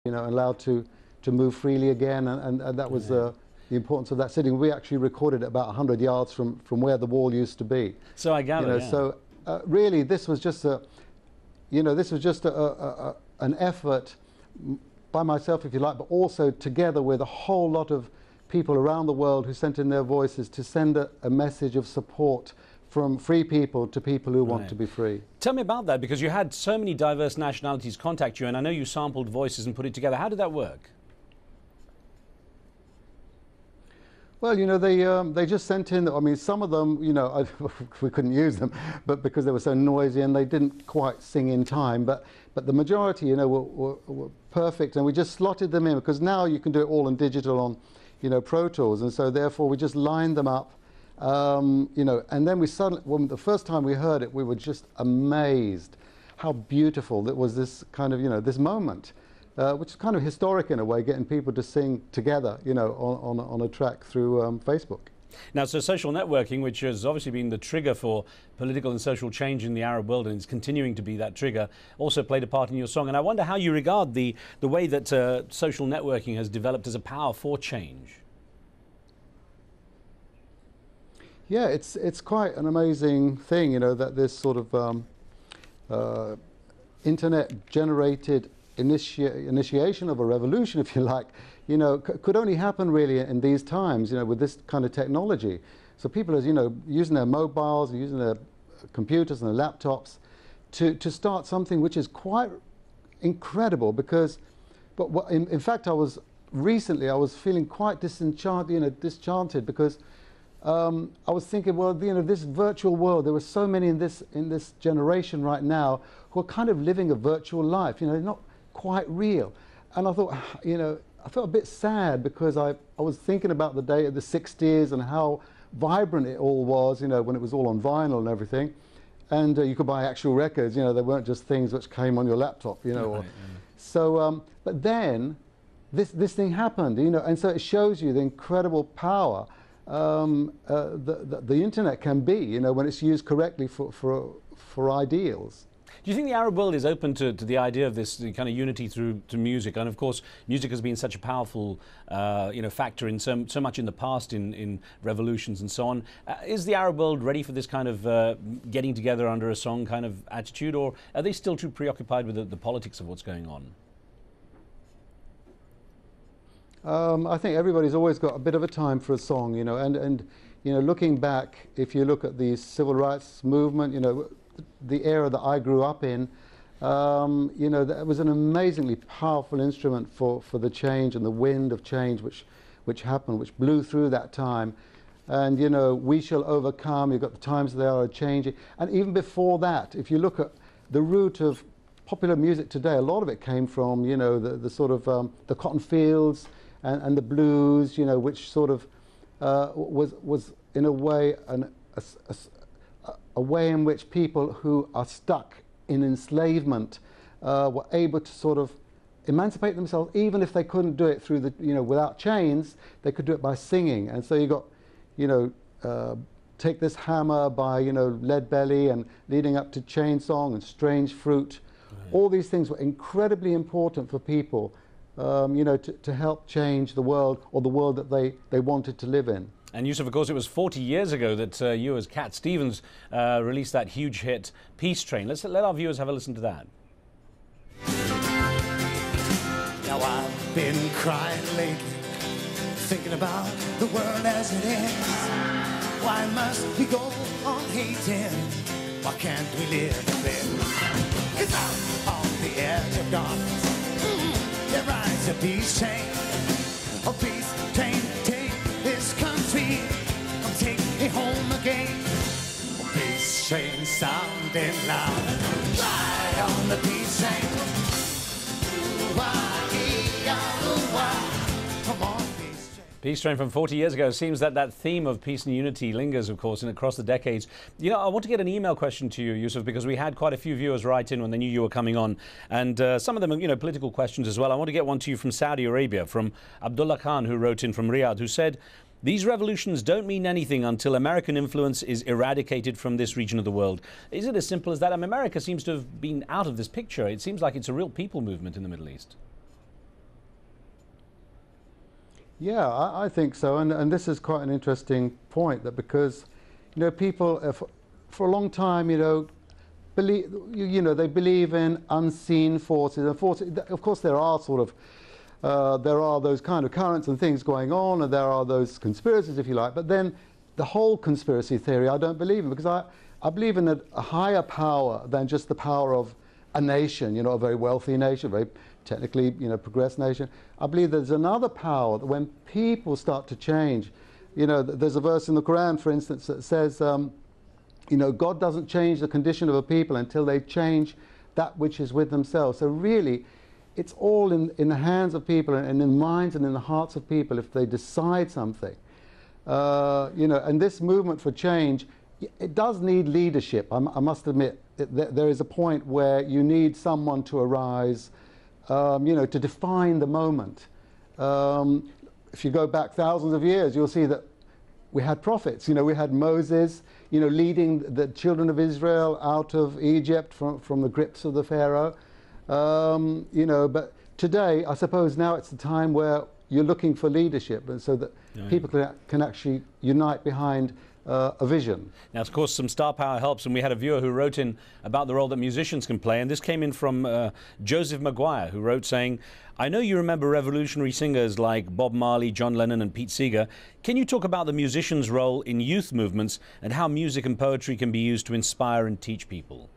allowed to move freely again, and that was the importance of that sitting. We actually recorded it about 100 yards from where the wall used to be. So I gather, yeah. So really, this was just an effort by myself, if you like, but also together with a whole lot of people around the world who sent in their voices to send a message of support from free people to people who want to be free. Tell me about that, because you had so many diverse nationalities contact you, and I know you sampled voices and put it together. How did that work? Well, they just sent in, I mean, some of them, we couldn't use them, but because they were so noisy and they didn't quite sing in time, but the majority, were perfect, and we just slotted them in, because now you can do it all in digital on, Pro Tools, and so therefore we just lined them up, and then we suddenly, when the first time we heard it, we were just amazed how beautiful it was, this kind of, this moment. Which is kind of historic in a way, getting people to sing together, on a track through Facebook. Now, so social networking, which has obviously been the trigger for political and social change in the Arab world, and is continuing to be that trigger, also played a part in your song. And I wonder how you regard the way that social networking has developed as a power for change. Yeah, it's quite an amazing thing, that this sort of internet-generated initiation of a revolution, if you like, could only happen really in these times, with this kind of technology. So people are, using their mobiles, using their computers and their laptops to start something which is quite incredible, because, in fact, I was feeling quite disenchanted, because I was thinking, well, this virtual world, there were so many in this generation right now who are kind of living a virtual life, they're not quite real. And I thought, I felt a bit sad, because I was thinking about the day of the 60s and how vibrant it all was, when it was all on vinyl and everything. And you could buy actual records, they weren't just things which came on your laptop, So, but then this thing happened, and so it shows you the incredible power the internet can be, when it's used correctly for ideals. Do you think the Arab world is open to the idea of this kind of unity through music? And of course, music has been such a powerful factor in so much in the past, in revolutions and so on. Is the Arab world ready for this kind of getting together under a song kind of attitude, or are they still too preoccupied with the politics of what's going on? I think everybody's always got a bit of a time for a song, and looking back, if you look at the civil rights movement, the era that I grew up in, that was an amazingly powerful instrument for the change and the wind of change which happened, which blew through that time. And we shall overcome. You've got the times they are changing, and even before that, if you look at the root of popular music today, a lot of it came from the sort of the cotton fields and the blues, which sort of was in a way a way in which people who are stuck in enslavement were able to sort of emancipate themselves, even if they couldn't do it through without chains. They could do it by singing. And so you got Take This Hammer by Lead Belly, and leading up to Chain Song and Strange Fruit. Right. All these things were incredibly important for people, to help change the world, or the world that they wanted to live in. And Yusuf, of course, it was 40 years ago that you, as Cat Stevens, released that huge hit, Peace Train. Let our viewers have a listen to that. Now I've been crying lately, thinking about the world as it is. Why must we go on hating? Why can't we live there? 'Cause out on the edge of darkness, there rides a peace train. A peace train, take this country, come take me home again. A peace train sounding loud, ride on the peace train. Come on, peace train. Peace Train from 40 years ago. It seems that theme of peace and unity lingers, of course, and across the decades. I want to get an email question to you, Yusuf, because we had quite a few viewers write in when they knew you were coming on, and some of them are, political questions as well. I want to get one to you from Saudi Arabia, from Abdullah Khan, who wrote in from Riyadh, who said, "These revolutions don't mean anything until American influence is eradicated from this region of the world." Is it as simple as that? America seems to have been out of this picture. It seems like it's a real people movement in the Middle East. Yeah, I think so, and this is quite an interesting point, that because, you know, people for a long time, you know, they believe in unseen forces. And forces, of course, there are sort of there are those kind of currents and things going on, and there are those conspiracies, if you like. But then the whole conspiracy theory, I don't believe in, because I believe in a higher power than just the power of a nation, you know, a very wealthy nation, very technically, you know, progressed nation. I believe there's another power that when people start to change, you know, there's a verse in the Quran, for instance, that says, you know, God doesn't change the condition of a people until they change that which is with themselves. So really, it's all in the hands of people and in the minds and in the hearts of people if they decide something. You know, and this movement for change, it does need leadership. I must admit, there is a point where you need someone to arise, you know, to define the moment. If you go back thousands of years, you'll see that we had prophets. You know, we had Moses, you know, leading the children of Israel out of Egypt from the grips of the Pharaoh. You know, but today, I suppose now it's the time where you're looking for leadership, and so that people can actually unite behind a vision. Now, of course, some star power helps, and we had a viewer who wrote in about the role that musicians can play, and this came in from Joseph Maguire, who wrote saying, I know you remember revolutionary singers like Bob Marley, John Lennon and Pete Seeger. Can you talk about the musician's role in youth movements and how music and poetry can be used to inspire and teach people?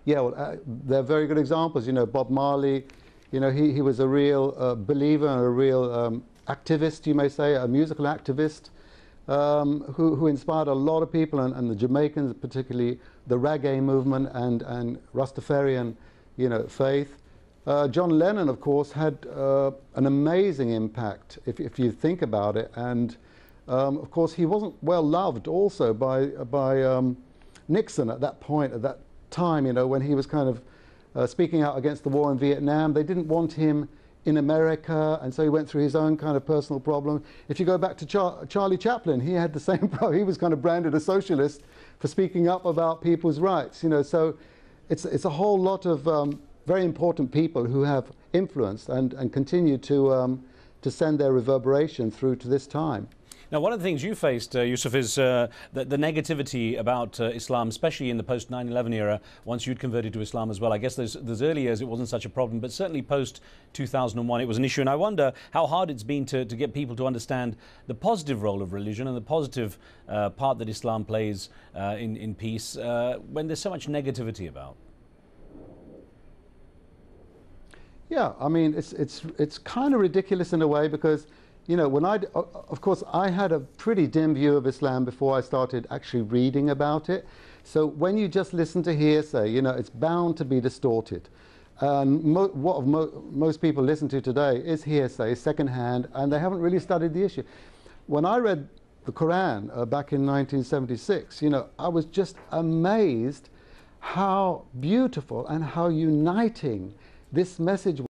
Yeah, well, they're very good examples. You know, Bob Marley, you know, he was a real believer and a real activist, you may say, a musical activist, who inspired a lot of people, and the Jamaicans, particularly the reggae movement and Rastafarian, you know, faith. John Lennon, of course, had an amazing impact, if you think about it, and of course he wasn't well loved also by Nixon at that point, at that time, you know, when he was kind of speaking out against the war in Vietnam. They didn't want him in America, and so he went through his own kind of personal problem. If you go back to Charlie Chaplin, he had the same problem. He was kind of branded a socialist for speaking up about people's rights, you know. So it's a whole lot of very important people who have influenced and continue to send their reverberation through to this time. Now, one of the things you faced, Yusuf, is the negativity about Islam, especially in the post 9/11 era, once you'd converted to Islam as well. I guess those early years it wasn't such a problem, but certainly post 2001 it was an issue. And I wonder how hard it's been to get people to understand the positive role of religion and the positive part that Islam plays in peace when there's so much negativity about. Yeah, I mean, it's kind of ridiculous in a way, because, you know, of course, I had a pretty dim view of Islam before I started actually reading about it. So when you just listen to hearsay, you know, it's bound to be distorted. And what most people listen to today is hearsay, secondhand, and they haven't really studied the issue. When I read the Quran back in 1976, you know, I was just amazed how beautiful and how uniting this message was.